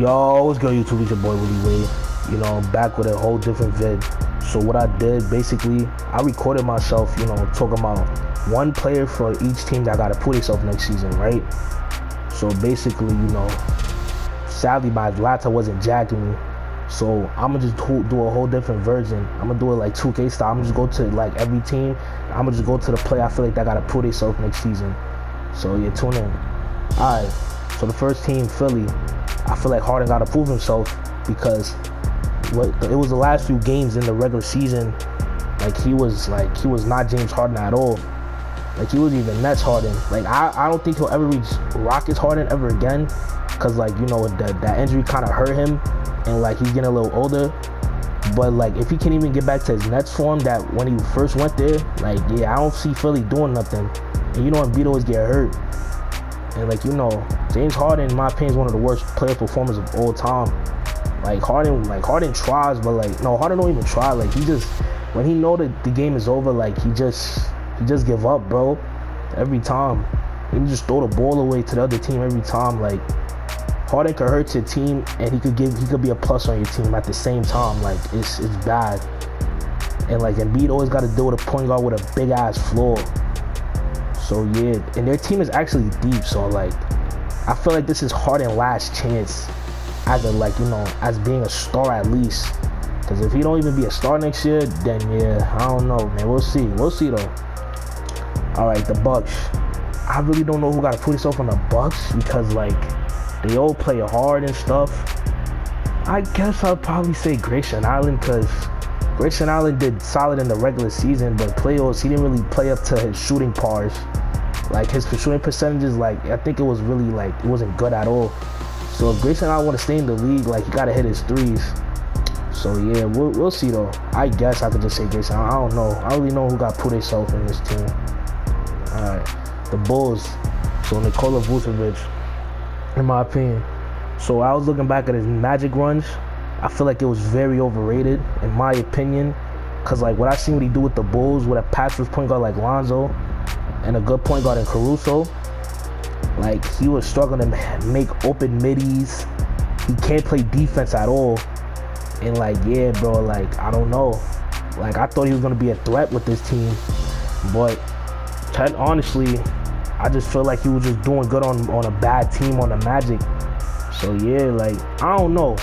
Yo, what's good YouTube? It's your boy Willie Wade. I'm back with a whole different vid. So what I did, basically, I recorded myself, talking about one player for each team that gotta put itself next season, right? So basically, sadly my laptop wasn't jacking me. So I'm gonna just do a whole different version. I'm gonna do it like 2K style. I'm gonna just go to like every team. I'm gonna just go to the player I feel like that gotta put itself next season. So yeah, tune in. Alright, so the first team, Philly. I feel like Harden got to prove himself because it was the last few games in the regular season. He was not James Harden at all. He was even Nets Harden. I don't think he'll ever reach Rockets Harden ever again because that injury kind of hurt him and he's getting a little older. But if he can even get back to his Nets form that when he first went there, I don't see Philly doing nothing. And Embiid always get hurt. And James Harden, in my opinion, is one of the worst player performers of all time. Harden tries, but no, Harden don't even try. He just, when he know that the game is over, he just give up, bro. Every time. He just throw the ball away to the other team every time. Harden could hurt your team and he could be a plus on your team at the same time. It's bad. And Embiid always got to deal with a point guard with a big ass floor. So yeah, and their team is actually deep. So I feel like this is Harden's last chance as as being a star at least. Because if he don't even be a star next year, then yeah, I don't know, man. We'll see though. All right, the Bucks. I really don't know who got to put himself on the Bucks because they all play hard and stuff. I guess I'll probably say Grayson Allen because Grayson Allen did solid in the regular season, but playoffs he didn't really play up to his shooting pars. His shooting percentages, I think it was really it wasn't good at all. So if Grayson Allen want to stay in the league, he gotta hit his threes. So yeah, we'll see though. I guess I could just say Grayson Allen. I don't know. I don't really know who got put himself in this team. All right, the Bulls. So Nikola Vucevic, in my opinion. So I was looking back at his Magic runs. I feel like it was very overrated, in my opinion. Cause what I seen what he do with the Bulls with a patchless point guard like Lonzo and a good point guard in Caruso, he was struggling to make open middies. He can't play defense at all. And yeah, bro, I don't know. I thought he was gonna be a threat with this team, but honestly, I just feel like he was just doing good on a bad team on the Magic. So yeah, I don't know.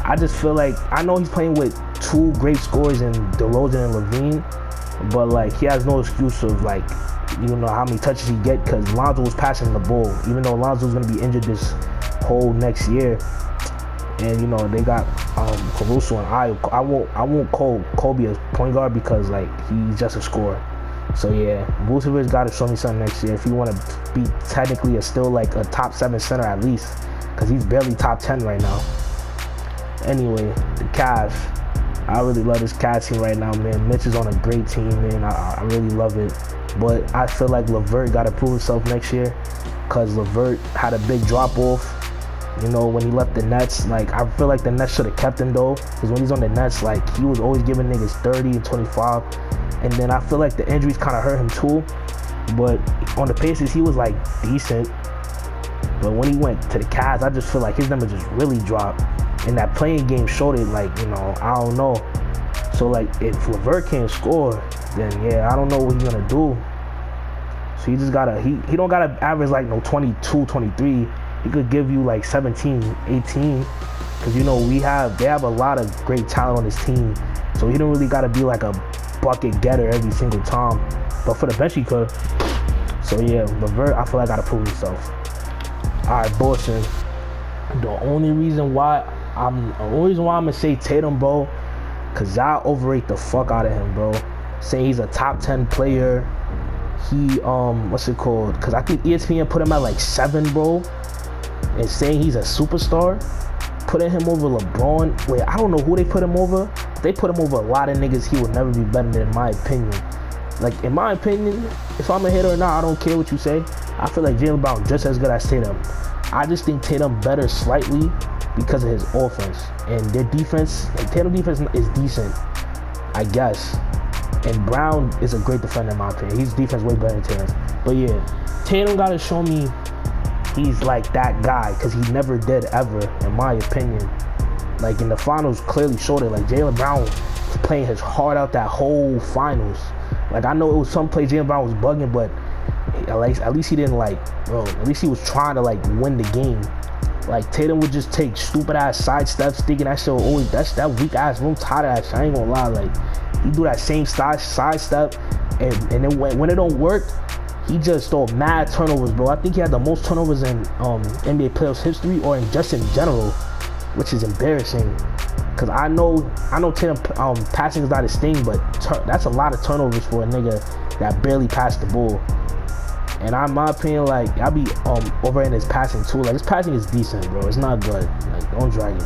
I just feel I know he's playing with two great scorers in DeRozan and Levine, but he has no excuse of how many touches he get because Lonzo was passing the ball, even though Lonzo's gonna be injured this whole next year. And they got Caruso and I won't call Kobe a point guard because he's just a scorer. So yeah, Vucevic got to show me something next year if you want to be technically still a top 7 center at least, because he's barely top 10 right now. Anyway, the Cavs. I really love this Cavs team right now, man. Mitch is on a great team, man. I really love it. But I feel like LeVert got to prove himself next year because LeVert had a big drop-off, when he left the Nets. I feel like the Nets should have kept him, though, because when he's on the Nets, he was always giving niggas 30 and 25. And then I feel like the injuries kind of hurt him, too. But on the Pacers, he was, decent. But when he went to the Cavs, I just feel like his numbers just really dropped. And that playing game showed it, I don't know. So, if LeVert can't score, then, yeah, I don't know what he's going to do. So, he just got to, he don't got to average, 22, 23. He could give you, 17, 18. Because, they have a lot of great talent on this team. So, he don't really got to be, a bucket getter every single time. But for the bench, he could. So, yeah, LeVert, I feel like got to prove himself. All right, Boston. The only reason why I'm gonna say Tatum, bro, cause y'all overrate the fuck out of him, bro. Saying he's a top 10 player. He what's it called? Cause I think ESPN put him at 7, bro. And saying he's a superstar, putting him over LeBron. Wait, I don't know who they put him over. They put him over a lot of niggas he would never be better than, in my opinion. In my opinion, if I'm a hitter or not, I don't care what you say. I feel like Jaylen Brown just as good as Tatum. I just think Tatum better slightly because of his offense. And their defense, Tatum defense is decent, I guess. And Brown is a great defender in my opinion. His defense way better than Tatum. But yeah, Tatum got to show me he's like that guy, because he never did ever, in my opinion. Like in the finals, clearly showed it. Like Jaylen Brown was playing his heart out that whole finals. Like I know it was some plays Jaylen Brown was bugging, but at least he didn't at least he was trying to win the game. Like Tatum would just take stupid ass side steps, thinking that shit always, that's that weak ass room tight ass. I ain't gonna lie, like he do that same side step, and then when it don't work, he just throw mad turnovers, bro. I think he had the most turnovers in NBA playoffs history, or in just in general, which is embarrassing. Cause I know Tatum passing is not his thing, but that's a lot of turnovers for a nigga that barely passed the ball. And in my opinion, like I be overrating his passing too. Like his passing is decent, bro. It's not good. Like don't drag it.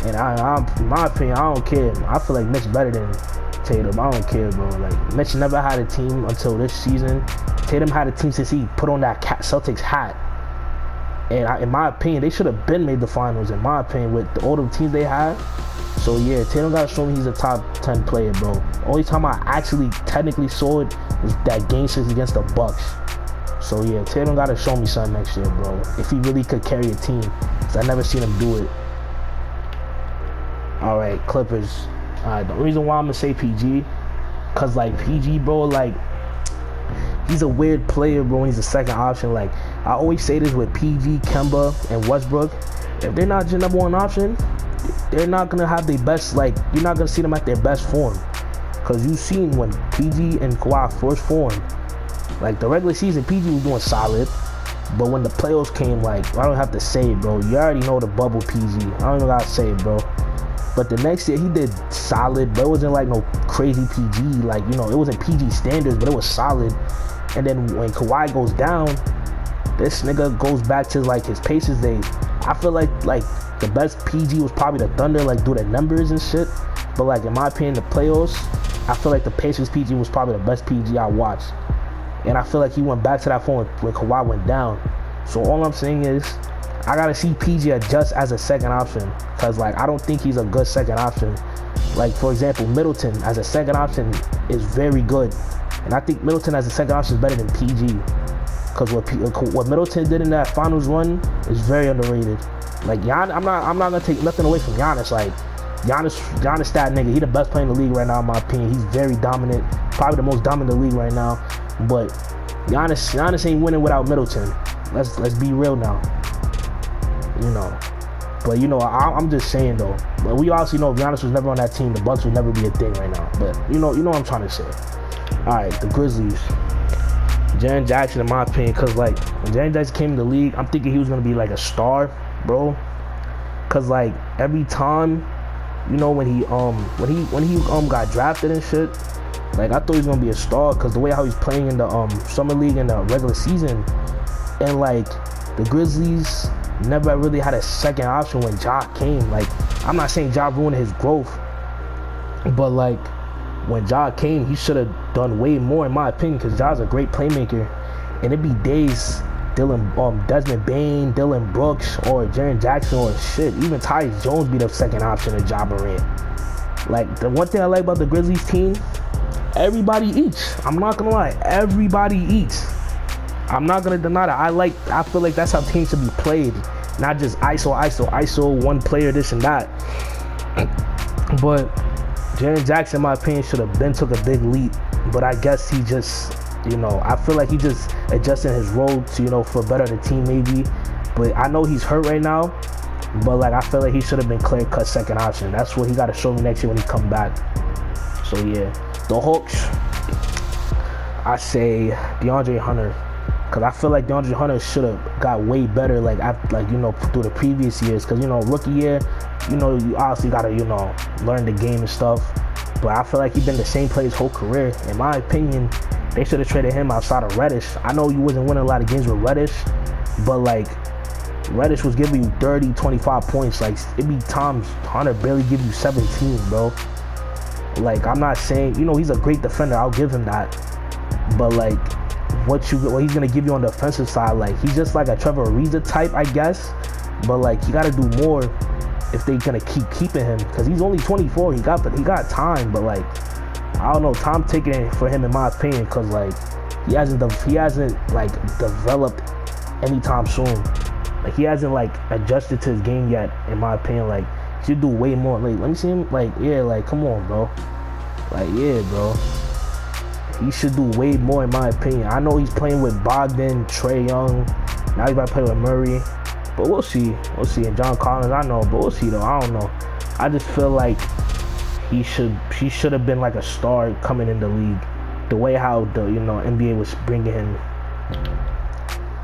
And in my opinion, I don't care. I feel like Mitch better than Tatum. I don't care, bro. Like Mitch never had a team until this season. Tatum had a team since he put on that Celtics hat. And in my opinion, they should have been made the finals, in my opinion, with all the teams they had. So yeah, Tatum gotta show me he's a top 10 player, bro. Only time I actually technically saw it was that game 6 against the Bucks. So yeah, Tatum gotta show me something next year, bro. If he really could carry a team, cause I never seen him do it. Alright, Clippers. The reason why I'm gonna say PG, cause like PG, bro, like he's a weird player, bro, when he's a second option. Like I always say this with PG, Kemba, and Westbrook. If they're not your number one option, they're not gonna have their best, like you're not gonna see them at their best form. Cause you've seen when PG and Kawhi first formed, like the regular season PG was doing solid, but when the playoffs came, like I don't have to say it, bro. You already know the bubble PG. I don't even gotta say it, bro. But the next year he did solid, but it wasn't like no crazy PG. Like, you know, it wasn't PG standards, but it was solid. And then when Kawhi goes down, this nigga goes back to like his Pacers days. I feel like the best PG was probably the Thunder, like do the numbers and shit. But like in my opinion, the playoffs, I feel like the Pacers PG was probably the best PG I watched. And I feel like he went back to that form when Kawhi went down. So all I'm saying is, I gotta see PG adjust as a second option, cause like I don't think he's a good second option. Like for example, Middleton as a second option is very good, and I think Middleton as a second option is better than PG. Cause what Middleton did in that finals run is very underrated. Like I'm not gonna take nothing away from Giannis. Like Giannis that nigga, he the best player in the league right now in my opinion. He's very dominant, probably the most dominant in the league right now. But Giannis ain't winning without Middleton. Let's be real now. You know, but you know, I'm just saying though. But we obviously know if Giannis was never on that team, the Bucks would never be a thing right now. But you know what I'm trying to say. All right, the Grizzlies. Jaren Jackson, in my opinion, cause like when Jaren Jackson came in the league, I'm thinking he was gonna be like a star, bro. Cause like every time, you know, when he got drafted and shit, like I thought he was gonna be a star, cause the way how he's playing in the summer league and the regular season, and like the Grizzlies never really had a second option when Ja came. Like I'm not saying Ja ruined his growth, but like when Ja came, he should have done way more in my opinion, because Ja's a great playmaker. And it'd be days Desmond Bane, Dylan Brooks, or Jaren Jackson, or shit, even Tyus Jones be the second option of Ja Morant. Like the one thing I like about the Grizzlies team, everybody eats. I'm not gonna lie, everybody eats. I'm not gonna deny that. I feel like that's how teams should be played, not just ISO, one player, this and that. But Jaren Jackson, in my opinion, should have been took a big leap. But I guess he just, you know, I feel like he just adjusting his role to, you know, for better the team maybe. But I know he's hurt right now. But like I feel like he should have been clear cut second option. That's what he got to show me next year when he come back. So yeah, the Hawks, I say DeAndre Hunter. Cause I feel like DeAndre Hunter should have got way better, like you know, through the previous years. Cause you know, rookie year, you know, you obviously gotta, you know, learn the game and stuff. But I feel like he's been the same player his whole career. In my opinion, they should have traded him outside of Reddish. I know you wasn't winning a lot of games with Reddish, but like Reddish was giving you 30, 25 points. Like it be times Hunter barely give you 17, bro. Like I'm not saying, you know, he's a great defender. I'll give him that. But like, what he's gonna give you on the offensive side, like he's just like a Trevor Ariza type, I guess. But like you gotta do more if they gonna keeping him, because he's only 24. He got time, but like I don't know, time taking it for him in my opinion, because like he hasn't like developed anytime soon. Like, he hasn't like adjusted to his game yet, in my opinion. Like, he should do way more. Like, let me see him. Like, yeah, like, come on, bro. Like, yeah, bro. He should do way more, in my opinion. I know he's playing with Bogdan, Trae Young. Now he's about to play with Murray. But we'll see. We'll see. And John Collins, I know. But we'll see, though. I don't know. I just feel like he should have been like a star coming in the league. The way how the NBA was bringing him.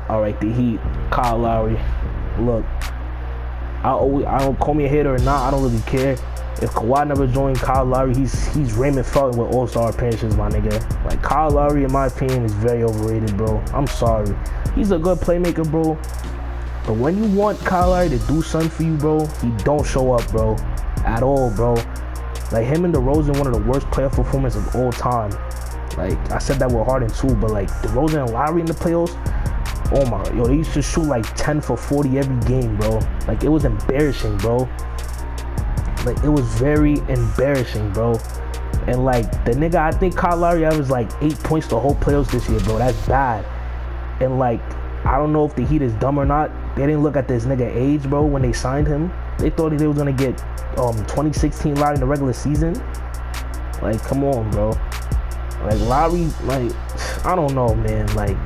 All right, the Heat, Kyle Lowry. Look, I don't call me a hater or not. I don't really care. If Kawhi never joined Kyle Lowry, he's Raymond Felton with all-star appearances, my nigga. Like, Kyle Lowry, in my opinion, is very overrated, bro. I'm sorry. He's a good playmaker, bro. But when you want Kyle Lowry to do something for you, bro, he don't show up, bro. At all, bro. Like, him and DeRozan, one of the worst playoff performances of all time. Like, I said that with Harden too, but like, DeRozan and Lowry in the playoffs, oh my, yo, they used to shoot like 10 for 40 every game, bro. Like, it was embarrassing, bro. Like, it was very embarrassing, bro. And like, the nigga, I think Kyle Lowry averaged like 8 points the whole playoffs this year, bro. That's bad. And like, I don't know if the Heat is dumb or not. They didn't look at this nigga age, bro, when they signed him. They thought they was gonna get 2016 Lowry in the regular season. Like, come on, bro. Like, Lowry, like, I don't know, man. Like,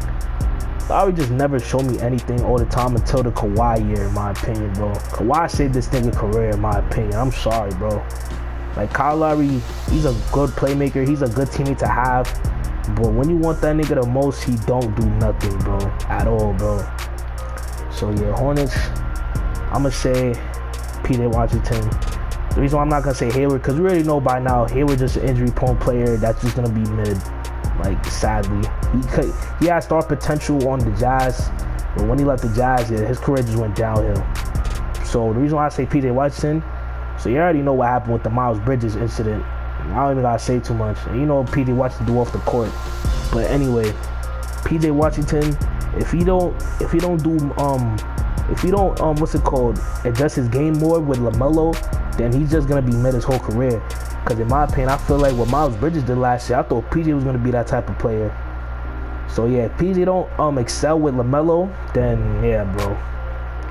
Lowry just never showed me anything all the time until the Kawhi year, in my opinion, bro. Kawhi saved this nigga career, in my opinion. I'm sorry, bro. Like, Kyle Lowry, he's a good playmaker. He's a good teammate to have. But when you want that nigga the most, he don't do nothing, bro. At all, bro. So, yeah, Hornets, I'm going to say P.J. Washington. The reason why I'm not going to say Hayward, because we already know by now, Hayward just an injury-prone player that's just going to be mid. Like, sadly. He had star potential on the Jazz, but when he left the Jazz, yeah, his career just went downhill. So, the reason why I say P.J. Washington, so you already know what happened with the Miles Bridges incident. I don't even gotta say too much. And you know what P.J. Washington do off the court. But anyway, P.J. Washington, if he don't adjust his game more with LaMelo, then he's just gonna be mid his whole career. Because in my opinion, I feel like what Miles Bridges did last year, I thought PJ was gonna be that type of player. So yeah, if PJ don't excel with LaMelo, then yeah, bro,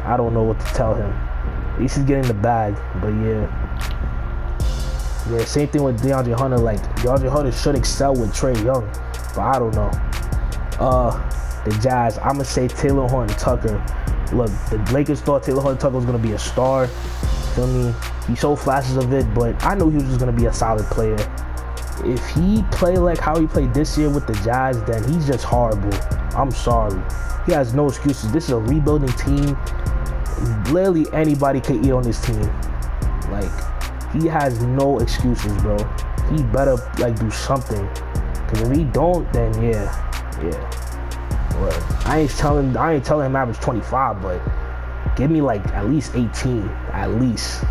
I don't know what to tell him. At least he's getting the bag. But yeah, same thing with DeAndre Hunter. Like, DeAndre Hunter should excel with Trae Young, but I don't know. The Jazz, I'm gonna say Taylor Horton-Tucker. Look, the Lakers thought Taylor Horton-Tucker was gonna be a star. Feel me? He showed flashes of it, but I knew he was just gonna be a solid player. If he played like how he played this year with the Jazz, then he's just horrible. I'm sorry. He has no excuses. This is a rebuilding team. Literally anybody could eat on this team. Like, he has no excuses, bro. He better like do something. Cause if he don't, then yeah. But I ain't telling him average 25, but give me like at least 18, at least.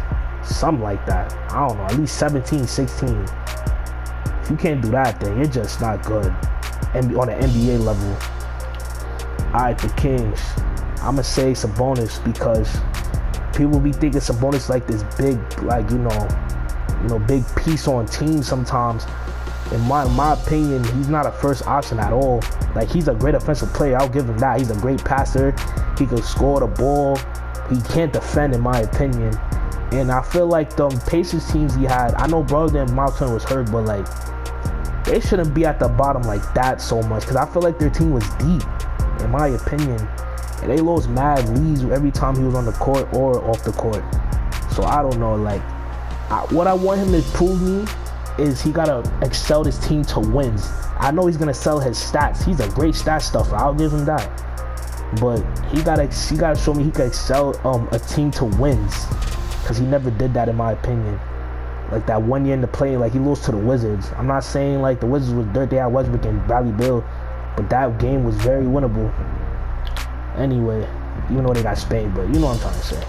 Something like that. I don't know, at least 17, 16. If you can't do that, then you're just not good on an NBA level. Alright, the Kings. I'ma say Sabonis because people be thinking Sabonis like this big, like, big piece on teams sometimes. In my opinion, he's not a first option at all. Like, he's a great offensive player. I'll give him that. He's a great passer. He can score the ball. He can't defend, in my opinion. And I feel like the Pacers teams he had, I know Brogdon and Miles Turner was hurt, but like, they shouldn't be at the bottom like that so much, because I feel like their team was deep, in my opinion. And they lost mad leads every time he was on the court or off the court. So I don't know, like, what I want him to prove me is he gotta excel his team to wins. I know he's gonna sell his stats. He's a great stat stuffer. I'll give him that. But he gotta show me he can excel a team to wins, because he never did that, in my opinion. Like, that 1 year in the play, like, he lost to the Wizards. I'm not saying like the Wizards was dirt. They had Westbrook and Bradley Beal, but that game was very winnable. Anyway, even though they got Spain, but you know what I'm trying to say.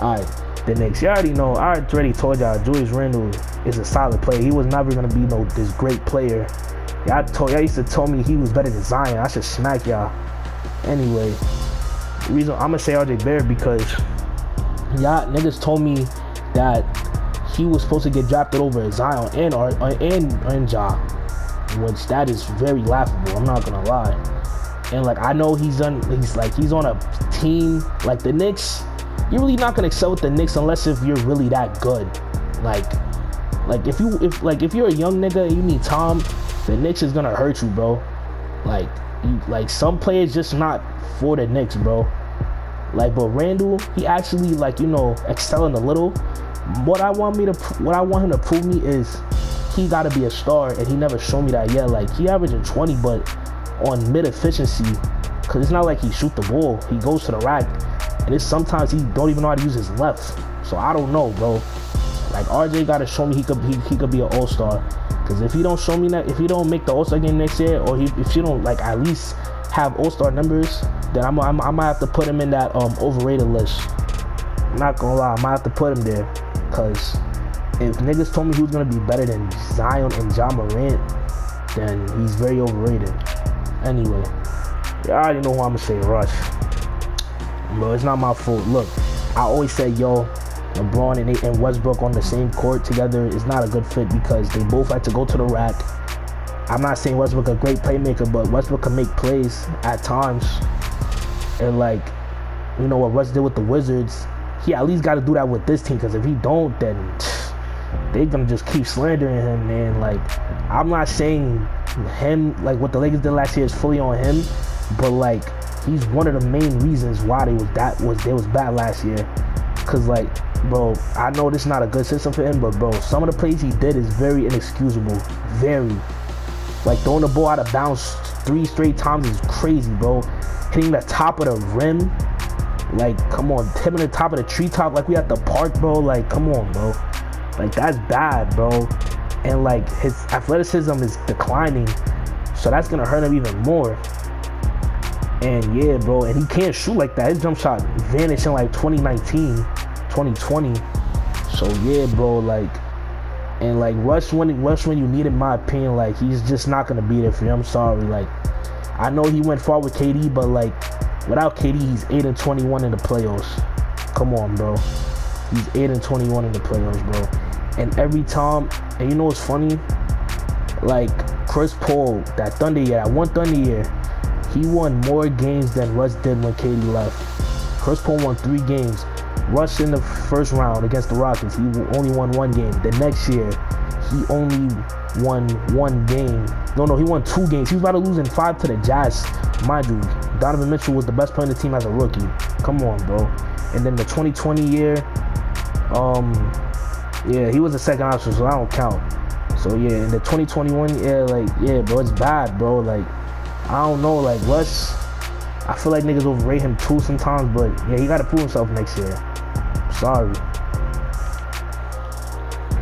Alright, the Knicks. You already know. I already told y'all Julius Randle is a solid player. He was never gonna be this great player. Y'all used to tell me he was better than Zion. I should smack y'all. Anyway, the reason I'm gonna say RJ Barrett because y'all niggas told me that he was supposed to get drafted over Zion and Ja, which that is very laughable. I'm not gonna lie. And like I know he's on a team like the Knicks. You're really not gonna excel with the Knicks unless if you're really that good. Like if you're a young nigga and you need time, the Knicks is gonna hurt you, bro. Like some players just not for the Knicks, bro. Like, but Randle, he actually excelling a little. What I want him to prove me is he gotta be a star, and he never showed me that yet. Like he averaging 20, but on mid efficiency, cause it's not like he shoot the ball. He goes to the rack, and it's sometimes he don't even know how to use his left. So I don't know, bro. Like RJ gotta show me he could be an all-star. Cause if he don't show me that, if he don't make the all-star game next year, or if he don't like at least have all-star numbers, then I might have to put him in that overrated list. I'm not gonna lie, I might have to put him there. Cause if niggas told me he was gonna be better than Zion and Ja Morant, then he's very overrated. Anyway, you already know who I'm gonna say, Russ. Bro, it's not my fault. Look, I always said, yo, LeBron and Westbrook on the same court together is not a good fit because they both like to go to the rack. I'm not saying Westbrook a great playmaker, but Westbrook can make plays at times. And like, you know what Russ did with the Wizards, he at least got to do that with this team, because if he don't, then they're gonna just keep slandering him, man. Like, I'm not saying him, like what the Lakers did last year is fully on him, but like he's one of the main reasons why they was bad last year. Cause like, bro, I know this is not a good system for him, but bro, some of the plays he did is very inexcusable. Very. Like throwing the ball out of bounds 3 straight times is crazy, bro. Hitting the top of the rim, like, come on, hitting the top of the treetop like we at the park, bro. Like, come on, bro. Like, that's bad, bro. And like his athleticism is declining, so that's gonna hurt him even more. And yeah, bro, and he can't shoot like that. His jump shot vanished in like 2019, 2020. So yeah, bro, like, and like Russ when you need him, in my opinion, like he's just not gonna be there for you. I'm sorry. Like, I know he went far with KD, but like without KD, he's 8-21 in the playoffs. Come on, bro. He's 8-21 in the playoffs, bro. And every time, and you know what's funny? Like Chris Paul, that Thunder year, that one Thunder year, he won more games than Russ did when KD left. Chris Paul won 3 games. Russ in the first round against the Rockets, he only won 1 game. The next year, he only won 1 game. No, he won 2 games. He was about to lose in 5 to the Jazz. Mind you, Donovan Mitchell was the best player in the team as a rookie. Come on, bro. And then the 2020 year, yeah, he was the second option, so I don't count. So yeah, in the 2021, yeah, bro, it's bad, bro. Like, I don't know, like Russ, I feel like niggas overrate him too sometimes, but yeah, he gotta prove himself next year. Sorry.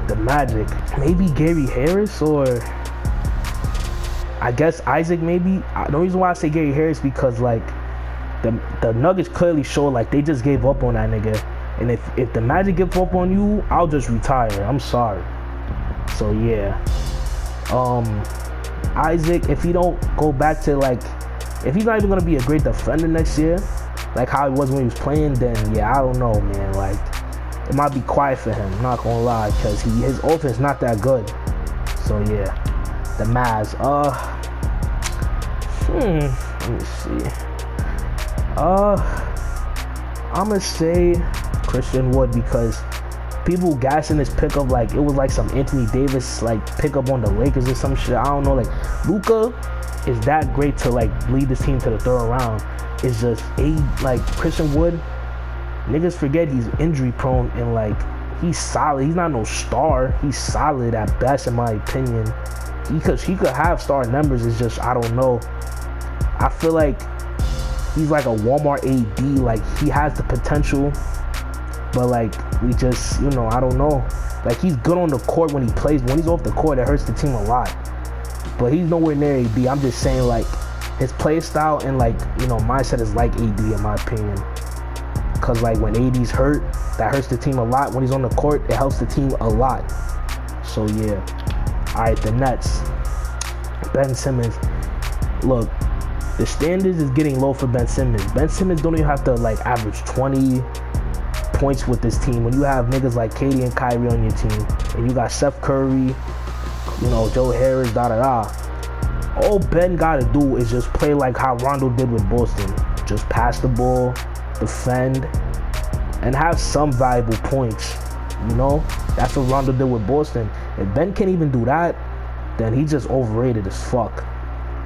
The Magic, maybe Gary Harris, or I guess Isaac, maybe. The reason why I say Gary Harris because like the Nuggets clearly show like they just gave up on that nigga, and if the Magic give up on you, I'll just retire. I'm sorry. So yeah, Isaac, if he don't go back to like, if he's not even gonna be a great defender next year, like how he was when he was playing, then yeah, I don't know, man. Like, it might be quiet for him, I'm not gonna lie, because his offense not that good. So yeah, the Mavs. Let me see. I'm gonna say Christian Wood, because people gassing this pickup like it was like some Anthony Davis like pickup on the Lakers or some shit. I don't know. Like, Luka is that great to like lead this team to the 3rd round. It's just like Christian Wood. Niggas forget he's injury prone, and like he's solid. He's not no star. He's solid at best, in my opinion. He could have star numbers. It's just, I don't know. I feel like he's like a Walmart AD. Like, he has the potential, but like we just, I don't know. Like, he's good on the court when he plays. When he's off the court, it hurts the team a lot. But he's nowhere near AD. I'm just saying, like, his play style and like, mindset is like AD, in my opinion. Cause like when AD's hurt, that hurts the team a lot. When he's on the court, it helps the team a lot. So yeah. Alright, the Nets. Ben Simmons. Look, the standards is getting low for Ben Simmons. Ben Simmons don't even have to like average 20 points with this team when you have niggas like KD and Kyrie on your team, and you got Seth Curry, Joe Harris, All Ben gotta do is just play like how Rondo did with Boston. Just pass the ball, defend, and have some valuable points. You know, that's what Rondo did with Boston. If Ben can't even do that, then he just overrated as fuck.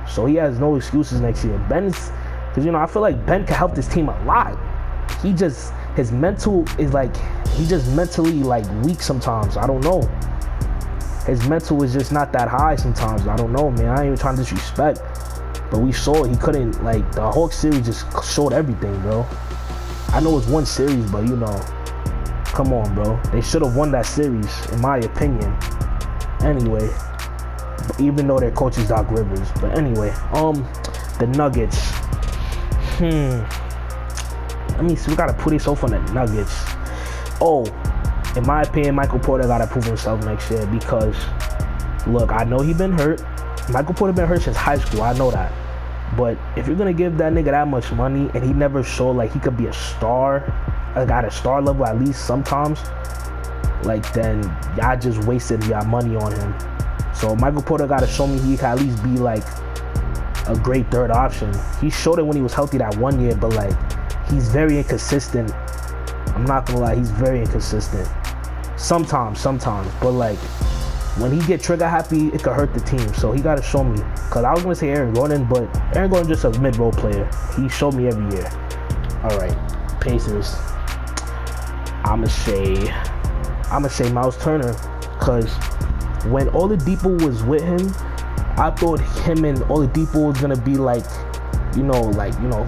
So he has no excuses next year. Because, you know, I feel like Ben can help this team a lot. His mental is like, he just mentally like weak sometimes. I don't know. His mental is just not that high sometimes. I don't know, man. I ain't even trying to disrespect. But we saw he couldn't, like, the Hawks series just showed everything, bro. I know it's one series, but, you know, come on, bro. They should have won that series, in my opinion. Anyway, even though their coach is Doc Rivers. But anyway, the Nuggets. Let me see. We got to put himself on the Nuggets. Oh, in my opinion, Michael Porter got to prove himself next year because, look, I know he been hurt. Michael Porter been hurt since high school. I know that. But if you're going to give that nigga that much money and he never showed like he could be a star, like at a star level at least sometimes, like then y'all just wasted y'all money on him. So Michael Porter got to show me he can at least be like a great third option. He showed it when he was healthy that one year, but like he's very inconsistent. I'm not gonna lie, he's very inconsistent. Sometimes, but like when he get trigger happy, it could hurt the team. So he gotta show me. Cause I was gonna say Aaron Gordon, but Aaron Gordon's just a mid-role player. He showed me every year. All right, Pacers. I'ma say Miles Turner, cause when Oladipo was with him, I thought him and Oladipo was gonna be like,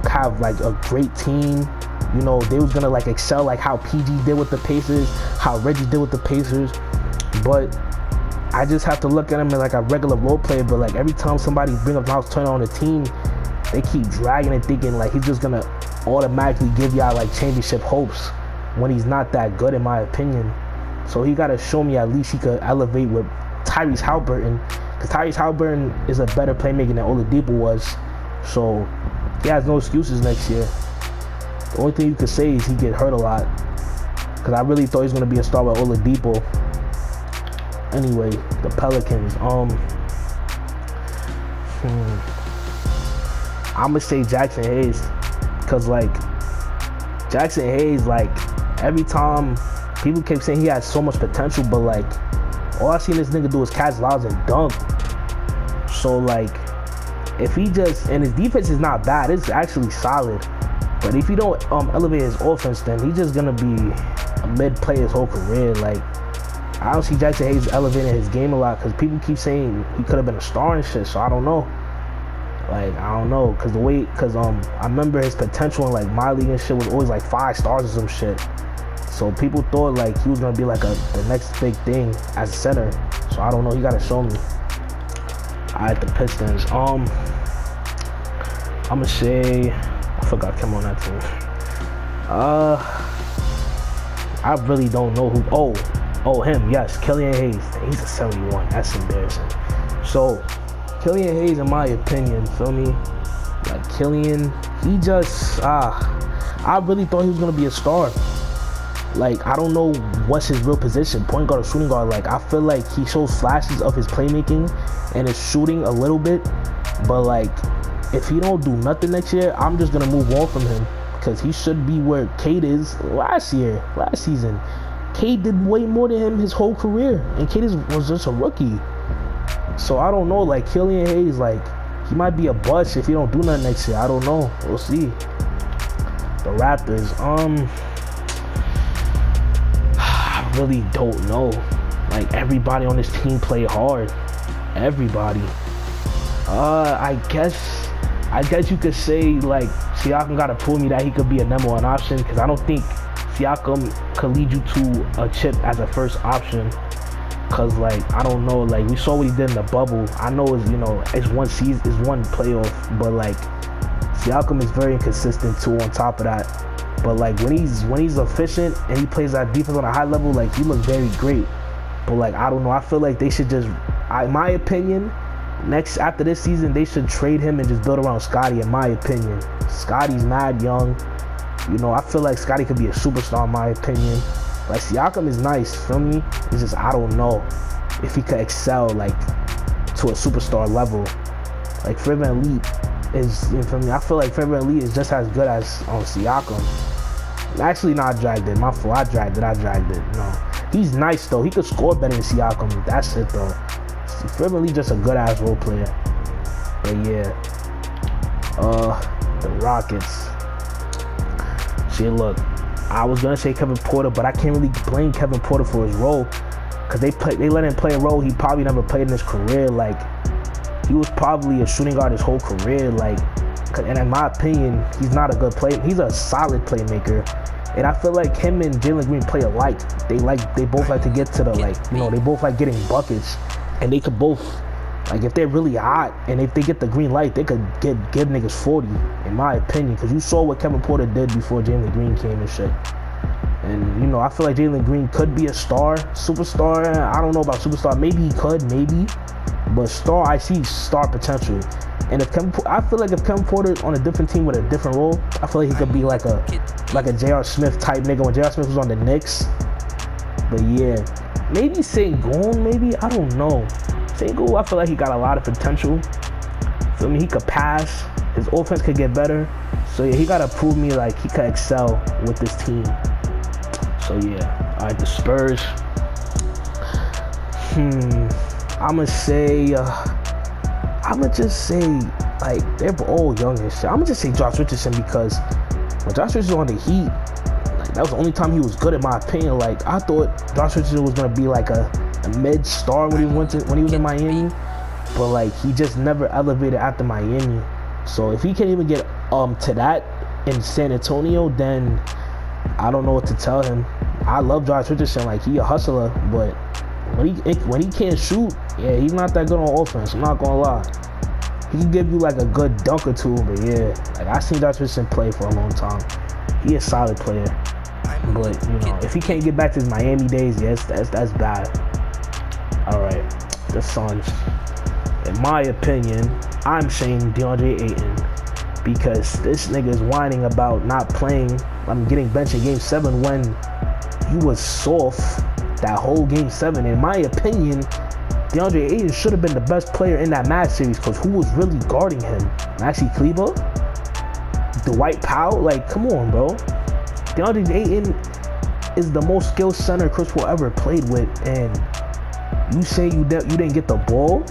have like a great team. You know, they was gonna like excel like how PG did with the Pacers, how Reggie did with the Pacers. But I just have to look at him as like a regular role player. But like every time somebody bring up Miles Turner on the team, they keep dragging and thinking like he's just gonna automatically give y'all like championship hopes when he's not that good in my opinion. So he gotta show me at least he could elevate with Tyrese Haliburton, because Tyrese Haliburton is a better playmaker than Oladipo was. So he has no excuses next year. The only thing you could say is he get hurt a lot, because I really thought he was going to be a star with Oladipo. Anyway, the Pelicans. I'm going to say Jackson Hayes, because like Jackson Hayes, like every time people kept saying he has so much potential, but like all I seen this nigga do is catch lobs and dunk. So like if he just, and his defense is not bad, it's actually solid. But if you don't elevate his offense, then he's just gonna be a mid player his whole career. Like I don't see Jackson Hayes elevating his game a lot, because people keep saying he could have been a star and shit. So I don't know. Like I don't know, because I remember his potential in like my league and shit was always like 5 stars or some shit. So people thought like he was gonna be like the next big thing as a center. So I don't know. He gotta show me. Alright, the Pistons. I'ma say, I forgot Kim on that team. I really don't know who. Oh, him. Yes, Killian Hayes. He's a 71. That's embarrassing. So, Killian Hayes, in my opinion, feel me? Like Killian, he just I really thought he was gonna be a star. Like I don't know what's his real position, point guard or shooting guard. Like I feel like he shows flashes of his playmaking and his shooting a little bit, but like if he don't do nothing next year, I'm just gonna move on from him, because he should be where Cade is last season. Cade did way more than him his whole career, and Cade was just a rookie. So I don't know, like Killian Hayes, like he might be a bust if he don't do nothing next year. I don't know. We'll see. The Raptors, I really don't know. Like everybody on this team play hard. Everybody. I guess you could say like Siakam gotta prove me that he could be a number 1 option, because I don't think Siakam could lead you to a chip as a first option. Cause like I don't know, like we saw what he did in the bubble. I know it's one season, it's one playoff, but like Siakam is very inconsistent too on top of that. But like when he's efficient and he plays that defense on a high level, like he looks very great. But like I don't know, I feel like they should just, in my opinion, after this season they should trade him and just build around Scottie. In my opinion, Scottie's mad young. I feel like Scottie could be a superstar in my opinion. Like Siakam is nice, feel me? It's just I don't know if he could excel like to a superstar level. Like Fred VanVleet is, you know, for me, I feel like Fred VanVleet is just as good as Siakam. Actually, no, I dragged it. My fault. I dragged it. No, he's nice though. He could score better than Siakam. That's it though. Fred VanVleet just a good ass role player. But yeah, the Rockets. See, look, I was gonna say Kevin Porter, but I can't really blame Kevin Porter for his role, cause they let him play a role he probably never played in his career. Like, he was probably a shooting guard his whole career. Like, and in my opinion, he's not a good player. He's a solid playmaker, and I feel like him and Jalen Green play alike. They both like to get to the, like, you know, they both like getting buckets, and they could both, like, if they're really hot and if they get the green light, they could give niggas 40, in my opinion, because you saw what Kevin Porter did before Jalen Green came and shit. And, you know, I feel like Jalen Green could be a superstar. I don't know about superstar. Maybe he could, maybe. But star, I see star potential. And I feel like if Kevin Porter's on a different team with a different role, I feel like he could be like a J.R. Smith type nigga when J.R. Smith was on the Knicks. But yeah, maybe Sengun, maybe, I don't know. Sengun, I feel like he got a lot of potential. Feel me? He could pass. His offense could get better. So yeah, he gotta prove me like he could excel with this team. So yeah, all right, the Spurs. I'ma just say, like, they're all young and shit. I'ma just say Josh Richardson, because when Josh Richardson was on the Heat, like, that was the only time he was good, in my opinion. Like, I thought Josh Richardson was gonna be like a mid-star when he was in Miami, but like, he just never elevated after Miami. So if he can't even get to that in San Antonio, then I don't know what to tell him. I love Josh Richardson, like, he a hustler, but when he can't shoot, yeah, he's not that good on offense. I'm not gonna lie. He can give you like a good dunk or two, but yeah, like, I seen Josh Richardson play for a long time. He a solid player, but you know, if he can't get back to his Miami days, yes, that's bad. All right, the Suns. In my opinion, I'm saying DeAndre Ayton, because this nigga is whining about not playing. Getting benched in Game 7 when he was soft that whole Game 7. In my opinion, DeAndre Ayton should have been the best player in that match series, because who was really guarding him? Maxi Kleber? Dwight Powell? Like, come on, bro. DeAndre Ayton is the most skilled center Chris Paul ever played with, and you say you didn't get the ball?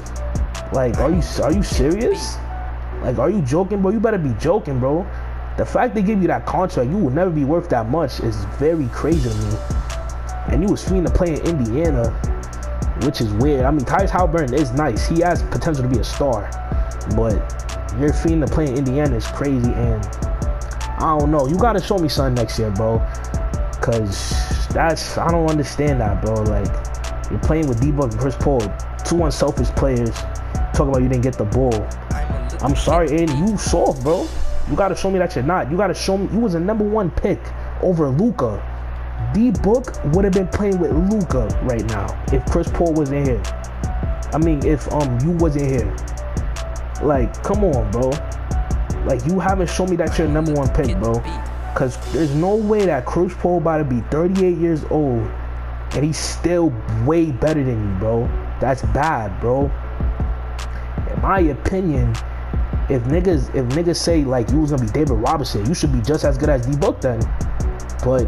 Like, are you serious? Like, are you joking, bro? You better be joking, bro. The fact they give you that contract, you will never be worth that much, is very crazy to me. And you was fiending to play in Indiana, which is weird. I mean, Tyrese Halliburton is nice. He has potential to be a star, but you're fiending to play in Indiana is crazy. And I don't know. You gotta show me something next year, bro. Cause I don't understand that, bro. Like, you're playing with D-Book and Chris Paul, two unselfish players. Talking about you didn't get the ball. I'm sorry, Aiden. You soft, bro. You gotta show me that you're not. You gotta show me you was a #1 pick over Luka. D-Book would have been playing with Luka right now if Chris Paul wasn't here. I mean, if you wasn't here. Like, come on, bro. Like, you haven't shown me that you're a #1 pick, bro. Cause there's no way that Chris Paul about to be 38 years old and he's still way better than you, bro. That's bad, bro. In my opinion, if niggas say like you was gonna be David Robinson, you should be just as good as D-Book then. But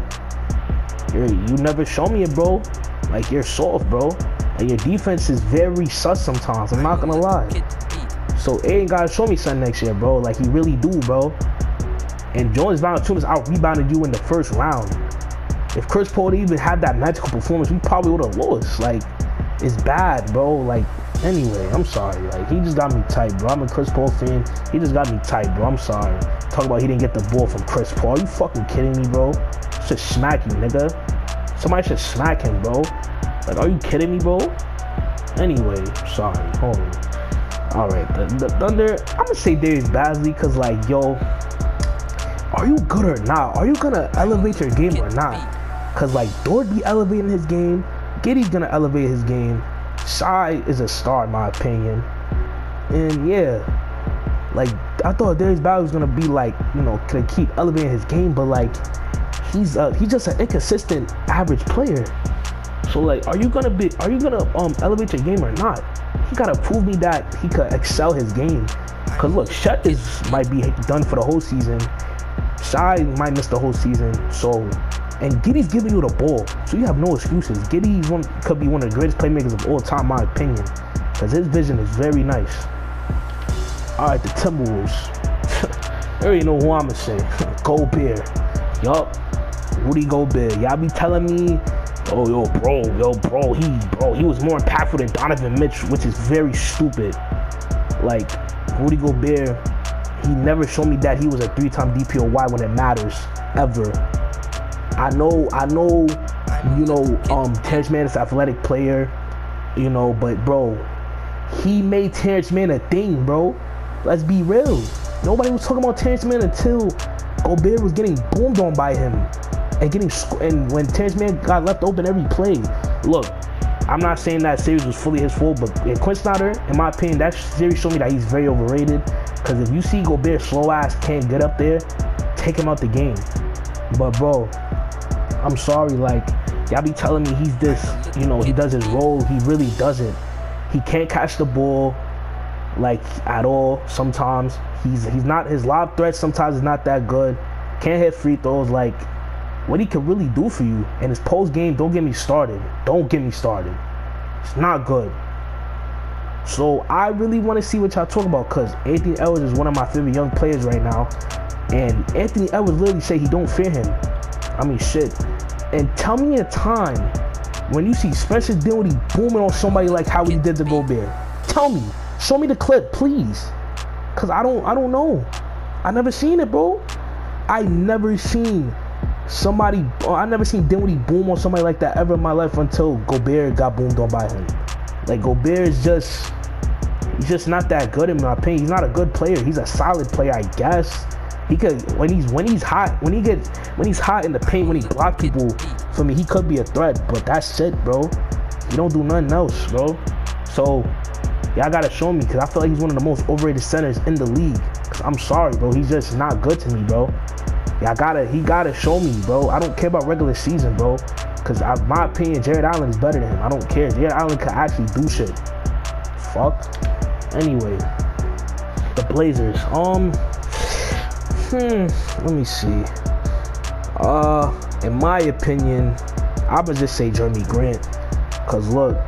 you never show me it, bro. Like, you're soft, bro. And your defense is very sus sometimes. I'm not gonna lie. So Aiden gotta show me something next year, bro. Like, he really do, bro. And Jonas Valanciunas out-rebounded you in the first round. If Chris Paul even had that magical performance, we probably would have lost. Like, it's bad, bro. Like, anyway, I'm sorry. Like, he just got me tight, bro. I'm a Chris Paul fan. He just got me tight, bro. I'm sorry. Talk about he didn't get the ball from Chris Paul. Are you fucking kidding me, bro? Should smack you, nigga. Somebody should smack him, bro. Like, are you kidding me, bro? Anyway, sorry. Hold on. Alright, the Thunder, I'm gonna say Darius Bazley, because, like, yo, are you good or not? Are you gonna elevate your game or not? Because, like, Dort be elevating his game. Giddey's gonna elevate his game. Shai is a star, in my opinion. And, yeah, like, I thought Darius Bazley was gonna be, like, you know, gonna keep elevating his game, but, like, he's just an inconsistent average player. So, like, are you gonna elevate your game or not? He gotta prove me that he could excel his game. Cause look, Chet might be done for the whole season. Shai might miss the whole season. So, and Giddey's giving you the ball, so you have no excuses. Giddey could be one of the greatest playmakers of all time, in my opinion, because his vision is very nice. All right, the Timberwolves. I already know who I'ma say. Gobert. Yup. Rudy Gobert. Y'all be telling me, oh, bro, he was more impactful than Donovan Mitchell, which is very stupid. Like, Rudy Gobert, he never showed me that he was a 3-time DPOY when it matters, ever. I know, Terrence Mann is an athletic player, but bro, he made Terrence Mann a thing, bro. Let's be real. Nobody was talking about Terrence Mann until Gobert was getting boomed on by him and when Terrence Mann got left open every play. Look, I'm not saying that series was fully his fault, but Quinn Snyder, in my opinion, that series showed me that he's very overrated. Because if you see Gobert slow ass can't get up there, take him out the game. But bro, I'm sorry, like, y'all be telling me he's this, he does his role. He really doesn't. He can't catch the ball, like, at all. Sometimes he's not, his lob threat sometimes is not that good. Can't hit free throws. Like, what he can really do for you. And his post game, don't get me started. It's not good. So I really want to see what y'all talk about, because Anthony Edwards is one of my favorite young players right now, and Anthony Edwards literally say he don't fear him. I mean, shit. And tell me a time when you see Spencer Dinwiddie booming on somebody like how he did to Gobert. Tell me. Show me the clip, please. Cause I don't know. I never seen it, bro. I never seen Dinwiddie boom on somebody like that ever in my life until Gobert got boomed on by him. Like, Gobert is he's just not that good in my opinion. He's not a good player. He's a solid player, I guess. He could, when he's hot in the paint, when he blocks people, for me, he could be a threat, but that's it, bro. He don't do nothing else, bro. So y'all gotta show me, because I feel like he's one of the most overrated centers in the league. Cause I'm sorry, bro, he's just not good to me, bro. He gotta show me, bro. I don't care about regular season, bro. Cause in my opinion, Jared Allen is better than him. I don't care. Jared Allen could actually do shit. Fuck. Anyway, the Blazers. Let me see. In my opinion, I would just say Jeremy Grant. Cause look,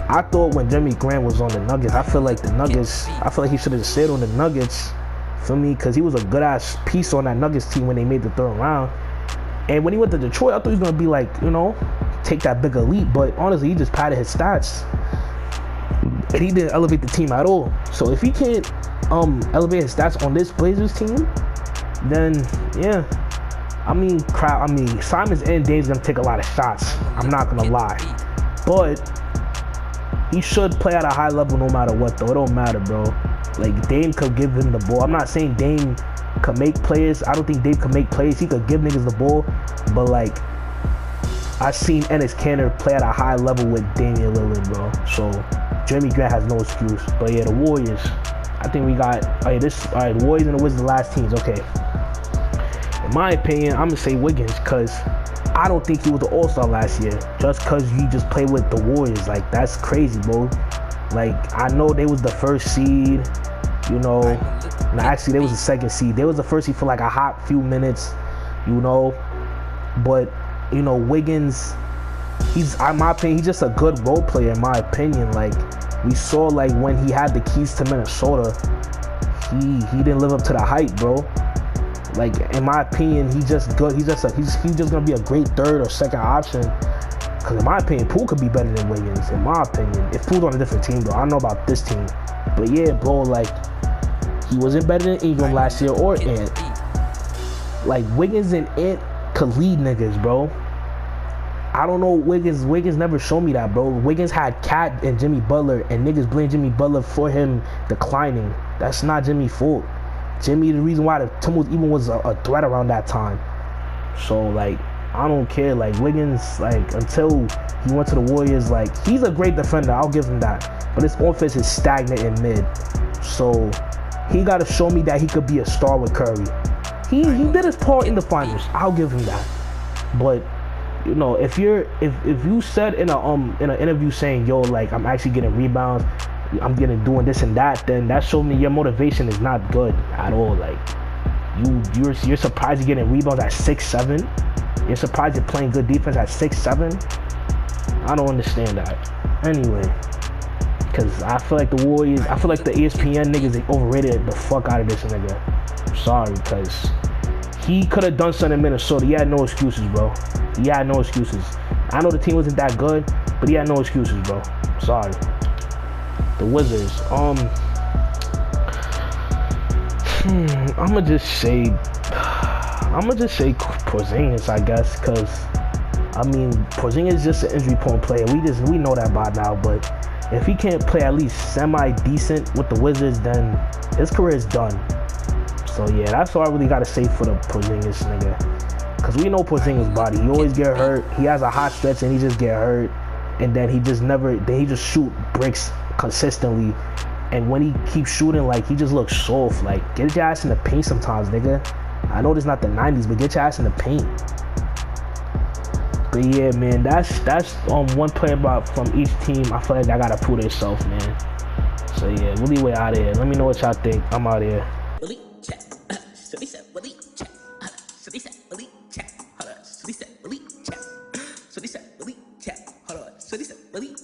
I thought when Jeremy Grant was on the Nuggets, I feel like he should have stayed on the Nuggets, for me, cause he was a good ass piece on that Nuggets team when they made the third round. And when he went to Detroit, I thought he was gonna be like, take that bigger leap. But honestly, he just padded his stats, and he didn't elevate the team at all. So if he can't elevate his stats on this Blazers team, then yeah, Simons and Dame's gonna take a lot of shots. I'm not gonna lie, but he should play at a high level no matter what, though. It don't matter, bro. Like, Dame could give him the ball. I'm not saying Dame could make plays. I don't think Dame could make plays. He could give niggas the ball, but like, I've seen Enes Kanter play at a high level with Damian Lillard, bro. So Jeremy Grant has no excuse. But yeah, the Warriors. I think we got the Warriors and the Wizards, the last teams. Okay. In my opinion, I'm gonna say Wiggins, cause I don't think he was the All-Star last year. Just cause you just play with the Warriors, like, that's crazy, bro. Like, I know they was the first seed, No, actually, they was the second seed. They was the first seed for like a hot few minutes, But, Wiggins, in my opinion, he's just a good role player, in my opinion. Like, we saw, like, when he had the keys to Minnesota, he didn't live up to the hype, bro. Like, in my opinion, he's just good. He's just gonna be a great third or second option. Cause in my opinion, Poole could be better than Wiggins. In my opinion, if Poole's on a different team, though, I don't know about this team. But yeah, bro, like, he wasn't better than Ingram last year or Ant. Like, Wiggins and Ant could lead niggas, bro. I don't know, Wiggins never showed me that, bro. Wiggins had Cat and Jimmy Butler, and niggas blame Jimmy Butler for him declining. That's not Jimmy's fault. Jimmy, the reason why the Timberwolves even was a threat around that time. So, like, I don't care. Like, Wiggins, like, until he went to the Warriors, like, he's a great defender. I'll give him that. But his offense is stagnant and mid. So, he got to show me that he could be a star with Curry. He did his part in the finals. I'll give him that. But, if you said in an interview saying, yo, like, I'm actually getting rebounds, I'm getting doing this and that, then that showed me your motivation is not good at all. Like you're surprised you're getting rebounds at 6'7". You're surprised you're playing good defense at 6'7". I don't understand that. Anyway, because I feel like the Warriors, I feel like the ESPN niggas, they overrated the fuck out of this nigga. I'm sorry, because he could have done something in Minnesota. He had no excuses, bro. He had no excuses. I know the team wasn't that good, but he had no excuses, bro. Sorry. The Wizards. I'ma just say Porzingis, I guess, because I mean Porzingis is just an injury-prone player. We know that by now, but if he can't play at least semi-decent with the Wizards, then his career is done. So yeah, that's all I really gotta say for the Porzingis nigga. Cause we know Porzingis' body. He always get hurt. He has a hot stretch and he just get hurt, and then he just shoot bricks consistently. And when he keeps shooting, like, he just looks soft. Like, get your ass in the paint sometimes, nigga. I know this not the 90s, but get your ass in the paint. But yeah, man, that's one player from each team. I feel like I gotta prove themselves, man. So yeah, Willie way out of here. Let me know what y'all think. I'm out of here. Willie check. So they said Willie check. So they said Willie check. So they said Willie check. So they said Willie check. So they said Willie